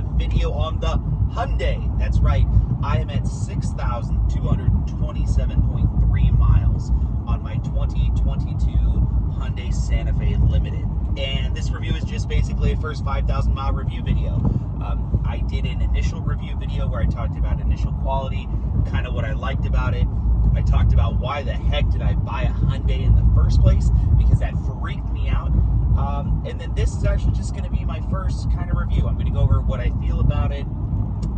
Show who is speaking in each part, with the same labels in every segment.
Speaker 1: video on the Hyundai. That's right, I am at 6,227.3 miles on my 2022 Hyundai Santa Fe Limited. And this review is just basically a first 5,000 mile review video. I did an initial review video where I talked about initial quality, kind of what I liked about it. I talked about why the heck did I buy a Hyundai in the first place, because that freaked me out. And then this is actually just going to be my first kind of review. I'm going to go over what I feel about it,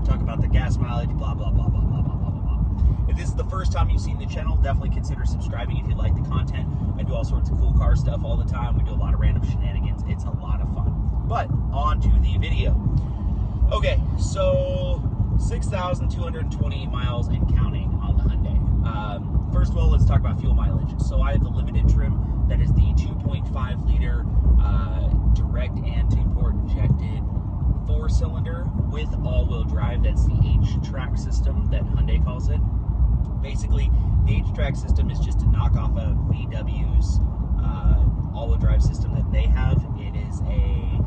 Speaker 1: talk about the gas mileage, blah, blah, blah, blah, blah, blah, blah, blah. If this is the first time you've seen the channel, definitely consider subscribing if you like the content. I do all sorts of cool car stuff all the time. We do a lot of random shenanigans. It's a lot of fun. But on to the video. Okay, so 6,220 miles and counting on the Hyundai. First of all, let's talk about fuel mileage. So I have the limited trim. That is the 2.5 liter direct and two-port injected 4-cylinder with all-wheel drive. That's the H-Track system that Hyundai calls it. Basically, the H-Track system is just a knockoff of VW's all-wheel drive system that they have. It is a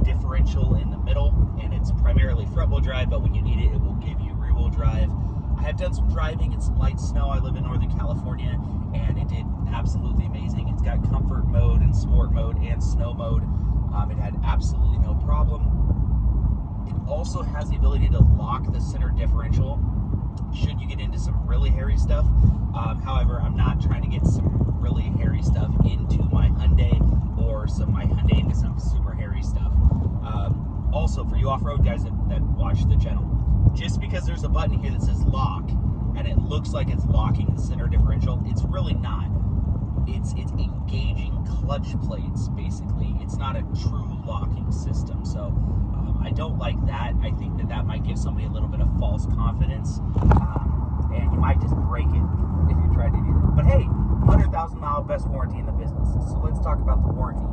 Speaker 1: differential in the middle, and it's primarily front-wheel drive, but when you need it, it will give you rear-wheel drive. I have done some driving in some light snow. I live in Northern California, and it did absolutely amazing. It's got comfort mode and sport mode and snow mode. It had absolutely no problem. It also has the ability to lock the center differential should you get into some really hairy stuff. However, I'm not trying to get some really hairy stuff into my Hyundai or my Hyundai into some super hairy stuff. Also, for you off-road guys that watch the channel, just because there's a button here that says lock and it looks like it's locking the center differential, it's really not. It's engaging clutch plates, basically. It's not a true locking system. So I don't like that. I think that might give somebody a little bit of false confidence, and you might just break it if you try to do that. But hey, 100,000 mile best warranty in the business. So let's talk about the warranty.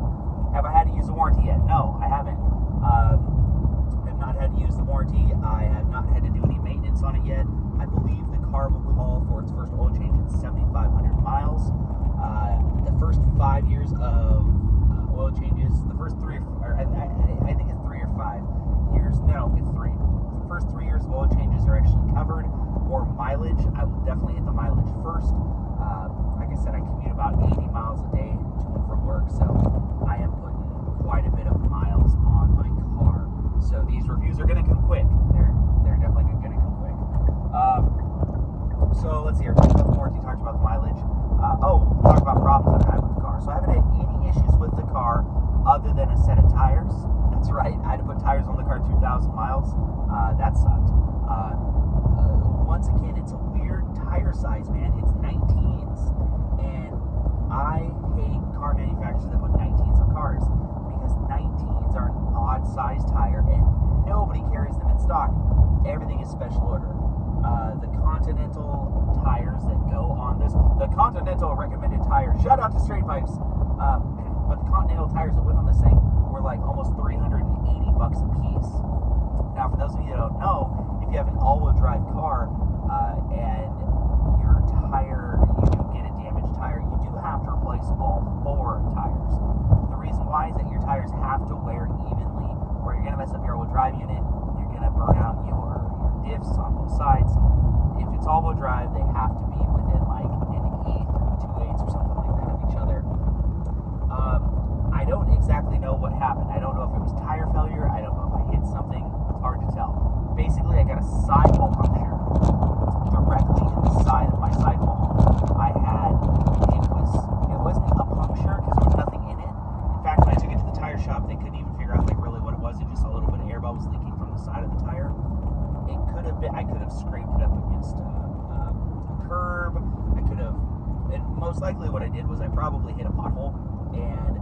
Speaker 1: Have I had to use the warranty yet? No, I haven't. I've not had to use the warranty. I have not had to do any maintenance on it yet. I believe the car will call for its first oil change at 7,500 miles. The first 5 years of oil changes, the first three, or I think it's 3 or 5 years. No, it's 3. The first 3 years of oil changes are actually covered. Or mileage, I will definitely hit the mileage first. Like I said, I commute about 80 miles a day to and from work, so I am putting quite a bit of miles on my car. So these reviews are going to come quick. They're definitely going to come quick. So let's see here. Talked about the warranty, talked about the mileage. Talk about problems I've had with the car. So I haven't had any issues with the car other than a set of tires. That's right. I had to put tires on the car 2,000 miles. That sucked. Once again, it's a weird tire size, man. It's 19s. And I hate car manufacturers that put 19s on cars, because 19s are an odd size tire and nobody carries them in stock. Everything is special order. The Continental tires that go on this, the Continental recommended tires, shout out to Straight Pipes, but the Continental tires that went on this thing were like almost $380 a piece. Now, for those of you that don't know, if you have an all-wheel drive car and your tire, you get a damaged tire, you do have to replace all 4 tires. The reason why is that your tires have to wear evenly, or you're going to mess up your all-wheel drive unit, you're going to burn out your diffs on both sides. If it's all-wheel drive, they have to be within like an 1/8 or 2/8 or something like that of each other. I don't exactly know what happened. I don't know if it was tire failure. I don't know if I hit something. It's hard to tell. Basically, I got a sidewall puncture directly in the side of my sidewall. It wasn't a puncture because there was nothing in it. In fact, when I took it to the tire shop, they couldn't even figure out like really what it was. It just a little bit of air bubbles leaking from the side of the tire. I could have scraped it up against a curb. And most likely what I did was I probably hit a pothole, and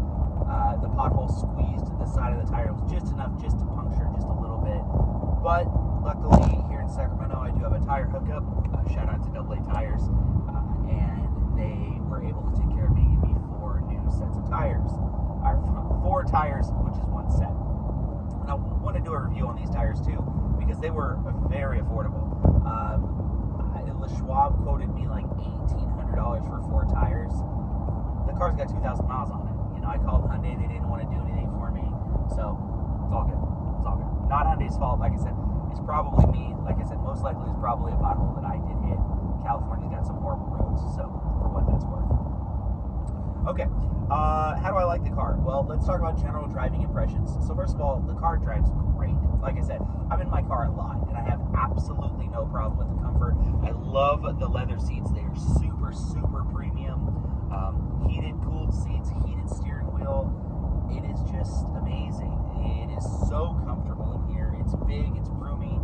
Speaker 1: the pothole squeezed the side of the tire. It was just enough just to puncture just a little bit. But luckily here in Sacramento, I do have a tire hookup. Shout out to AWD tires, and they were able to take care of me and give me 4 new sets of tires, or 4 tires, which is 1 set. And I want to do a review on these tires too, because they were very affordable. Schwab quoted me like $1,800 for 4 tires. The car's got 2,000 miles on it. You know, I called Hyundai, they didn't want to do anything for me, so it's all good. It's all good. Not Hyundai's fault, like I said. It's probably me. Like I said, most likely it's probably a pothole that I did hit. California's got some horrible roads, so for what that's worth. Okay, how do I like the car? Well, let's talk about general driving impressions. So first of all, the car drives great. Like I said, I'm in my car a lot, and I have absolutely no problem with the comfort. I love the leather seats. They are super, super premium. Heated, cooled seats, heated steering wheel. It is just amazing. It is so comfortable in here. It's big, it's roomy,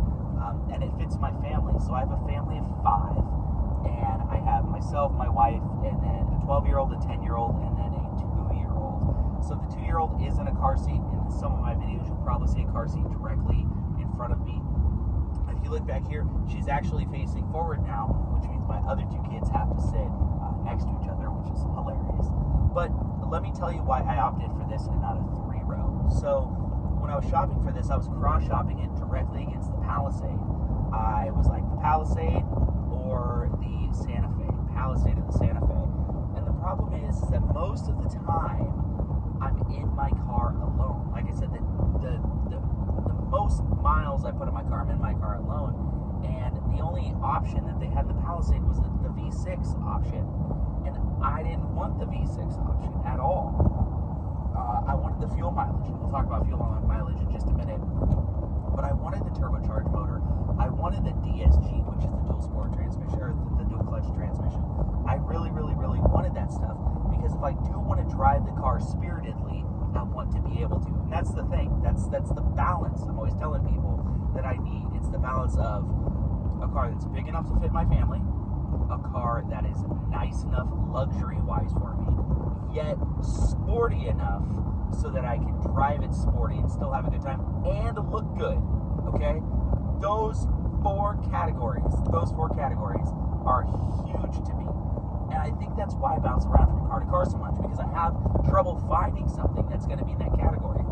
Speaker 1: and it fits my family. So I have a family of 5, and I have myself, my wife, and then a 12-year-old, a 10-year-old, and then a 2-year-old. So the 2-year-old is in a car seat. In some of my videos, you'll probably see a car seat directly in front of me. If you look back here, she's actually facing forward now, which means my other 2 kids have to sit next to each other, which is hilarious. But let me tell you why I opted for this and not a 3-row. So when I was shopping for this, I was cross-shopping it directly against the Palisade. I was like, the Palisade or the Santa Fe. Palisade or the Santa Fe. And the problem is that most of the time, I'm in my car alone. Like I said, the most miles I put in my car, I'm in my car alone. And the only option that they had in the Palisade was the V6 option. And I didn't want the V6 option at all. I wanted the fuel mileage, and we'll talk about fuel mileage in just a minute. But I wanted the turbocharged motor. I wanted the DSG, which is the dual sport transmission, or the dual clutch transmission. I really, really, really wanted that stuff, because if I do want to drive the car spiritedly, I want to be able to. And that's the thing. That's the balance I'm always telling people that I need. It's the balance of a car that's big enough to fit my family, a car that is nice enough luxury-wise for me, yet sporty enough so that I can drive it sporty and still have a good time and look good, okay? Those four categories are huge to me. And I think that's why I bounce around from car to car so much, because I have trouble finding something that's going to be in that category.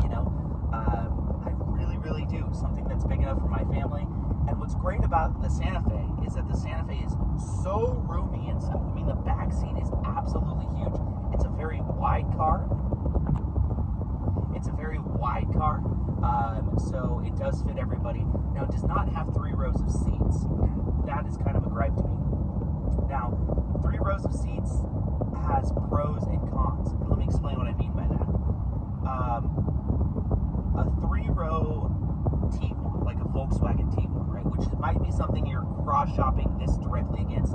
Speaker 1: You know, I really, really do. Something that's big enough for my family. And what's great about the Santa Fe is that the Santa Fe is so roomy inside. I mean, the back seat is absolutely huge. It's a very wide car. So it does fit everybody. Now, it does not have 3 rows of seats. That is kind of a gripe to me. Now, 3 rows of seats has pros and cons. And let me explain what I mean by that. A 3-row T1, like a Volkswagen T1, right, which might be something you're cross-shopping this directly against,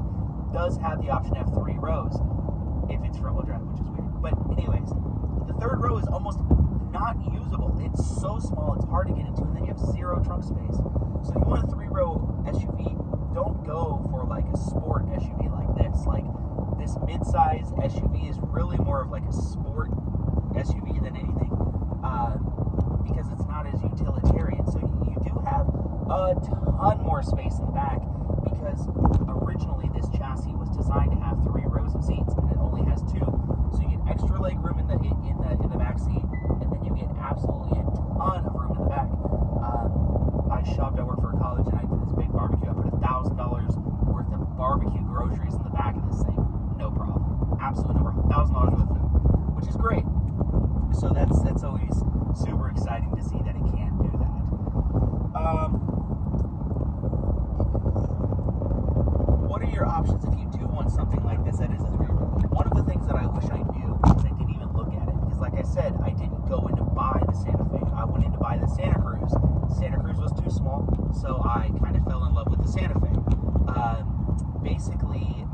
Speaker 1: does have the option to have 3 rows if it's front-wheel drive, which is weird. But anyways, the 3rd row is almost not usable. It's so small, it's hard to get into, and then you have 0 trunk space. So if you want a 3-row SUV, don't go for like a sport SUV like this. Like, this mid-size SUV is really more of like a sport SUV than anything, because it's not as utilitarian. So you do have a ton more space in the back, because originally this chassis was designed to have 3 rows of seats, and it only has 2. So you get extra leg room in the back seat, and then you get absolutely a ton of room in the back. I worked for a college, and I did this big barbecue. I put $1,000 worth of barbecue groceries in the back of this thing. No problem. Absolutely no problem. $1,000 worth of food, which is great. So that's always super exciting to see that it can do that. What are your options if you do want something like this that is a 3-row? One of the things that I wish I knew, because I didn't even look at it, is like I said, I didn't go in to buy the Santa Fe. I went in to buy the Santa Cruz. Santa Cruz was too small, so I kind of fell in love with the Santa Fe. Basically,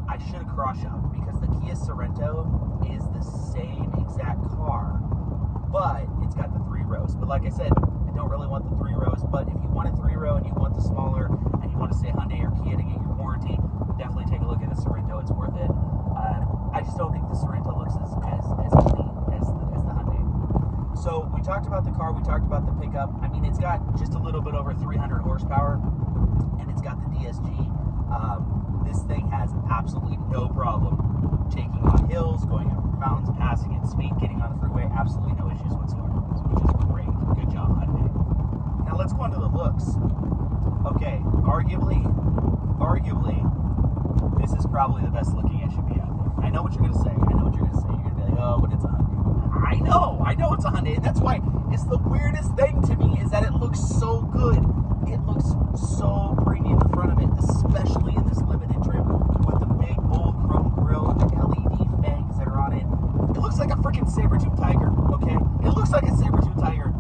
Speaker 1: I should have cross-shopped, because the Kia Sorento is the same exact car, but it's got the 3 rows. But like I said, I don't really want the 3 rows, but if you want a 3-row and you want the smaller, and you want to say Hyundai or Kia to get your warranty, definitely take a look at the Sorento. It's worth it. I just don't think the Sorento looks as clean as the Hyundai. So we talked about the car, we talked about the pickup. I mean, it's got just a little bit over 300 horsepower, and it's got the DSG. This thing has absolutely no problem taking on hills, going up mountains, passing at speed, getting on the freeway. Absolutely no issues whatsoever, which is great. Good job, Hyundai. Now let's go on to the looks. Okay, arguably, this is probably the best looking SUV out there. I know what you're going to say. You're going to be like, oh, but it's a Hyundai. I know it's a Hyundai, and that's why it's the weirdest thing to me is that it looks so good. It looks so premium in front of it, especially in this limited trim with the big bold chrome grille and the LED fangs that are on it. It looks like a freaking saber-tooth tiger, okay? It looks like a saber-tooth tiger,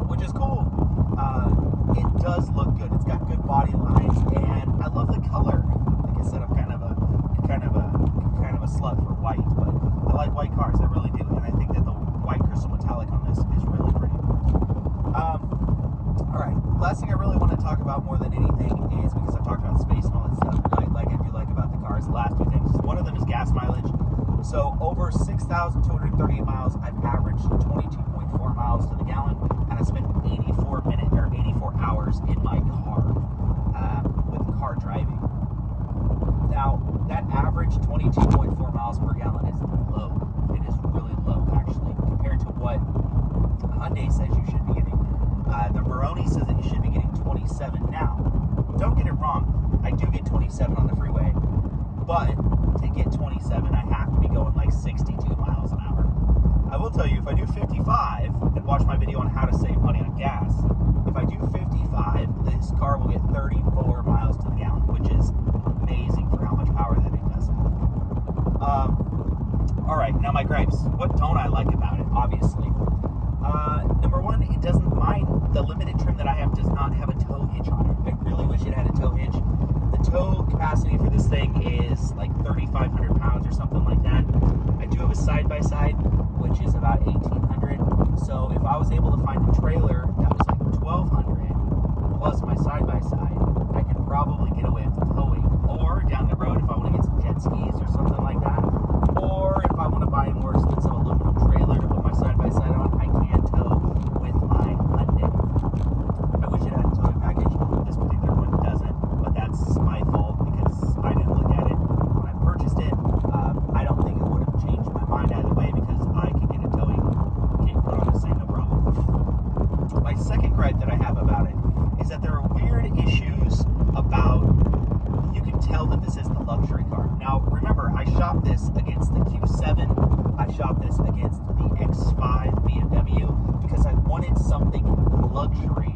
Speaker 1: which is cool. It does look good. It's got good body lines, and I love the color. Like I said, I'm kind of a slut for white, but I like white cars. I really do, and I think that the white crystal metallic on this is really pretty. All right, last thing I really want to talk about more than anything is, because I've talked about space and all that stuff, like I do like about the cars. The last two things. One of them is gas mileage. So over 6,238 miles, I've averaged 22.4 miles to the gallon, and I spent 84 hours in my car with car driving. Now, that average 22.4 miles per gallon is low. It is really low, actually, compared to what Hyundai says you should be getting. The Maroni says that you should be getting 27 now. Don't get it wrong. I do get 27 on the freeway, but to get 27, I have to be going like 62 miles an hour. I will tell you, if I do 55 and watch my video on how to save money on gas, if I do 55, this car will get 34 miles to the gallon, which is amazing for how much power that it does have. All right, now my gripes. What don't I like about it? Obviously, number one, it doesn't mind. The limited trim that I have does not have a tow hitch on it. I really wish it had a tow hitch. The tow capacity for this thing is like 3,500 pounds or something like that. I do have a side-by-side, which is about 1,800. So if I was able to find a trailer that was like 1,200 plus my side-by-side, I could probably get away with towing. Or down the road, if I want to get some jet skis or something like that, or if I want to buy a more expensive aluminum trailer to put my side-by-side on, I can tow with my Hyundai. I wish it had a towing package. This particular one doesn't, but that's my fault because I didn't look at it when I purchased it. I don't think it would have changed my mind either way because I could get a towing kit put on this thing, no problem. My second gripe that I have about it is that there are weird issues about, you can tell that this isn't a luxury car. Now, remember, I shopped this against the Q7. I shopped this against the X5 BMW because I wanted something luxury.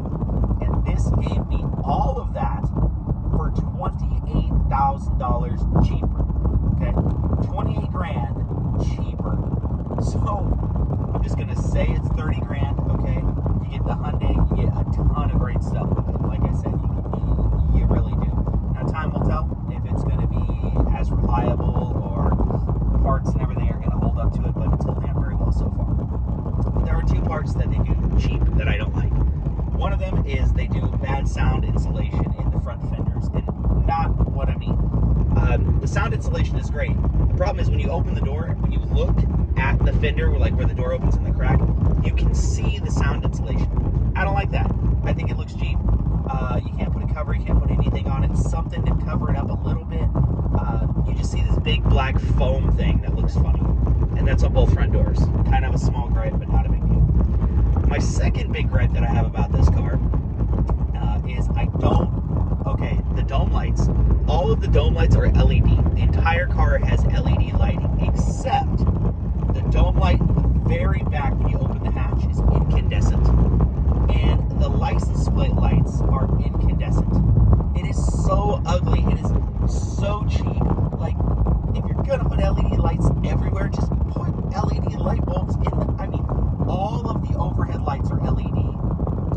Speaker 1: And this gave me all of that for $28,000 cheaper. Okay? 28 grand cheaper. So, I'm just going to say it's 30 grand, okay? You get the Hyundai, you get a ton of great stuff with it. Like I said, you really do. Now, time will tell if it's going to be as reliable or parts and everything are going to hold up to it, but it's holding up very well so far. There are two parts that they do cheap that I don't like. One of them is they do bad sound insulation in the front fenders, and not what I mean. The sound insulation is great. The problem is when you open the door, when you look at the fender, like where the door opens in the crack, you can see the sound insulation. I don't like that. I think it looks cheap. You can't put a cover, you can't put anything on it, something to cover it up a little bit. You just see this big black foam thing that looks funny. And that's on both front doors. Kind of a small gripe, but not a big deal. My second big gripe that I have about this car is the dome lights. All of the dome lights are LED. The entire car has LED lighting, except the dome light in the very back when you open the hatch is incandescent. And the license plate lights are incandescent. It is so ugly. It is so cheap. Like, if you're gonna put LED lights everywhere, just put LED light bulbs in the, all of the overhead lights are LED,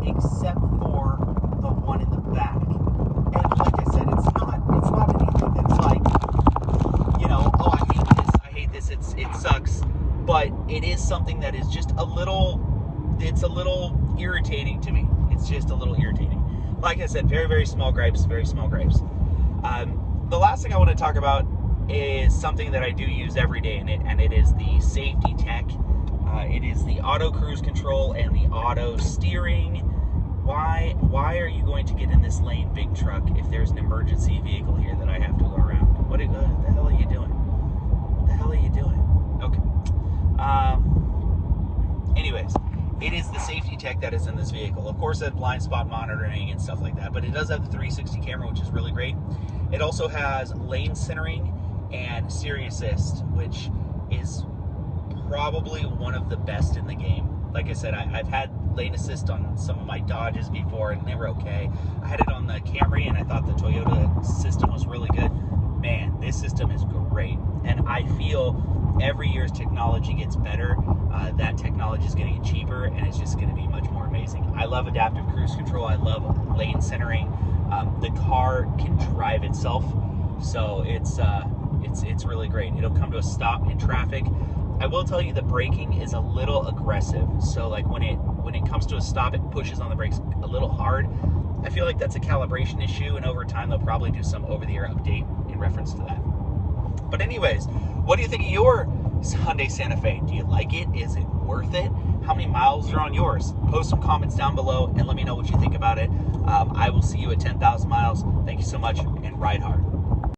Speaker 1: except for the one in the back. And like I said, it's not anything that's like, oh, I hate this, it sucks. But it is something that is just it's a little irritating to me. It's just a little irritating. Like I said, very, very small gripes, very small gripes. The last thing I want to talk about is something that I do use every day, and it is the safety tech. It is the auto cruise control and the auto steering. Why are you going to get in this lane, big truck, if there's an emergency vehicle here that I have to go around? What the hell are you doing? What the hell are you doing? Okay. Anyways, it is the safety tech that is in this vehicle. Of course, it has blind spot monitoring and stuff like that, but it does have the 360 camera, which is really great. It also has lane centering and Siri Assist, which is probably one of the best in the game. Like I said, I've had lane assist on some of my Dodges before, and they were okay. I had it on the Camry, and I thought the Toyota system was really good. Man, this system is great. And I feel every year's technology gets better. That technology is going to get cheaper, and it's just going to be much more amazing. I love adaptive cruise control. I love lane centering. The car can drive itself, so it's really great. It'll come to a stop in traffic. I will tell you the braking is a little aggressive. So like when it comes to a stop, it pushes on the brakes a little hard. I feel like that's a calibration issue, and over time they'll probably do some over-the-air update in reference to that. But anyways, what do you think of your Hyundai Santa Fe? Do you like it? Is it worth it? How many miles are on yours? Post some comments down below and let me know what you think about it. I will see you at 10,000 miles. Thank you so much, and ride hard.